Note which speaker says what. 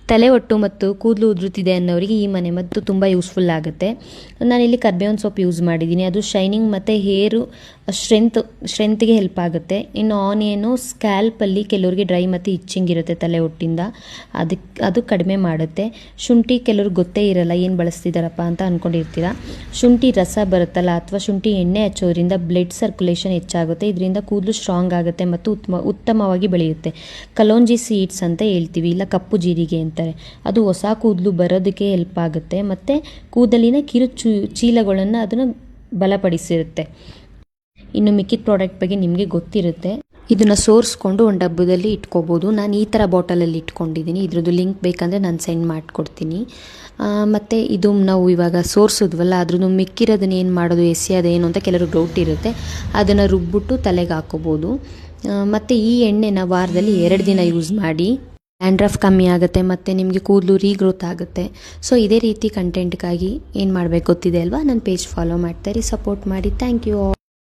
Speaker 1: ತಲೆ ಒಟ್ಟು ಮತ್ತು ಕೂದಲು ಉದುರುತ್ತಿದೆ ಅನ್ನೋರಿಗೆ ಈ ಮನೆಮದ್ದು ತುಂಬ ಯೂಸ್ಫುಲ್ ಆಗುತ್ತೆ. ನಾನಿಲ್ಲಿ ಕರ್ಬೇವಿನ ಸೊಪ್ಪು ಯೂಸ್ ಮಾಡಿದ್ದೀನಿ. ಅದು ಶೈನಿಂಗ್ ಮತ್ತು ಹೇರು ಸ್ಟ್ರೆಂತ್ಗೆ ಹೆಲ್ಪ್ ಆಗುತ್ತೆ. ಇನ್ನು ಆನಿಯನು ಸ್ಕ್ಯಾಲ್ಪಲ್ಲಿ ಕೆಲವರಿಗೆ ಡ್ರೈ ಮತ್ತು ಇಚ್ಚಿಂಗ್ ಇರುತ್ತೆ ತಲೆ ಒಟ್ಟಿಂದ, ಅದು ಕಡಿಮೆ ಮಾಡುತ್ತೆ. ಶುಂಠಿ ಕೆಲವ್ರಿಗೆ ಗೊತ್ತೇ ಇರಲ್ಲ ಏನು ಬಳಸ್ತಿದ್ದಾರಪ್ಪ ಅಂತ ಅಂದ್ಕೊಂಡಿರ್ತೀರ. ಶುಂಠಿ ರಸ ಬರುತ್ತಲ್ಲ ಅಥವಾ ಶುಂಠಿ ಎಣ್ಣೆ ಹಚ್ಚೋದ್ರಿಂದ ಬ್ಲಡ್ ಸರ್ಕ್ಯುಲೇಷನ್ ಹೆಚ್ಚಾಗುತ್ತೆ. ಇದರಿಂದ ಕೂದಲು ಸ್ಟ್ರಾಂಗ್ ಆಗುತ್ತೆ ಮತ್ತು ಉತ್ತಮವಾಗಿ ಬೆಳೆಯುತ್ತೆ. ಕಲೋಂಜಿ ಸೀಡ್ಸ್ ಅಂತ ಹೇಳ್ತೀವಿ, ಇಲ್ಲ ಕಪ್ಪು ಜೀರಿಗೆ ಅಂತಾರೆ. ಅದು ಹೊಸ ಕೂದಲು ಬರೋದಕ್ಕೆ ಹೆಲ್ಪ್ ಆಗುತ್ತೆ ಮತ್ತು ಕೂದಲಿನ ಕಿರು ಚೀಲಗಳನ್ನು ಅದನ್ನು ಬಲಪಡಿಸಿರುತ್ತೆ. ಇನ್ನು ಮಿಕ್ಕಿದ ಪ್ರಾಡಕ್ಟ್ ಬಗ್ಗೆ ನಿಮಗೆ ಗೊತ್ತಿರುತ್ತೆ. ಇದನ್ನು ಸೋರಿಸ್ಕೊಂಡು ಒಂದು ಡಬ್ಬದಲ್ಲಿ ಇಟ್ಕೋಬೋದು. ನಾನು ಈ ಥರ ಬಾಟಲಲ್ಲಿ ಇಟ್ಕೊಂಡಿದ್ದೀನಿ. ಇದ್ರದ್ದು ಲಿಂಕ್ ಬೇಕಂದರೆ ನಾನು ಸೆಂಡ್ ಮಾಡಿಕೊಡ್ತೀನಿ. ಮತ್ತು ಇದು ನಾವು ಇವಾಗ ಸೋರಿಸಿದ್ವಲ್ಲ, ಅದ್ರದ್ದು ಮಿಕ್ಕಿರೋದನ್ನ ಏನು ಮಾಡೋದು, ಎಸೆಯೋದೇನು ಅಂತ ಕೆಲವ್ರಿಗೆ ಡೌಟ್ ಇರುತ್ತೆ. ಅದನ್ನು ರುಬ್ಬಿಟ್ಟು ತಲೆಗೆ ಹಾಕೋಬೋದು. ಮತ್ತು ಈ ಎಣ್ಣೆನ ವಾರದಲ್ಲಿ 2 ದಿನ ಯೂಸ್ ಮಾಡಿ. ಡ್ಯಾಂಡ್ರಫ್ ಕಮ್ಮಿ ಆಗುತ್ತೆ ಮತ್ತು ನಿಮಗೆ ಕೂದಲು ರೀಗ್ರೋತ್ ಆಗುತ್ತೆ. ಸೊ ಇದೇ ರೀತಿ ಕಂಟೆಂಟ್ಗಾಗಿ ಏನು ಮಾಡಬೇಕು ಗೊತ್ತಿದೆ ಅಲ್ವಾ, ನನ್ನ ಪೇಜ್ ಫಾಲೋ ಮಾಡ್ತಾಯಿರಿ, ಸಪೋರ್ಟ್ ಮಾಡಿ. Thank you.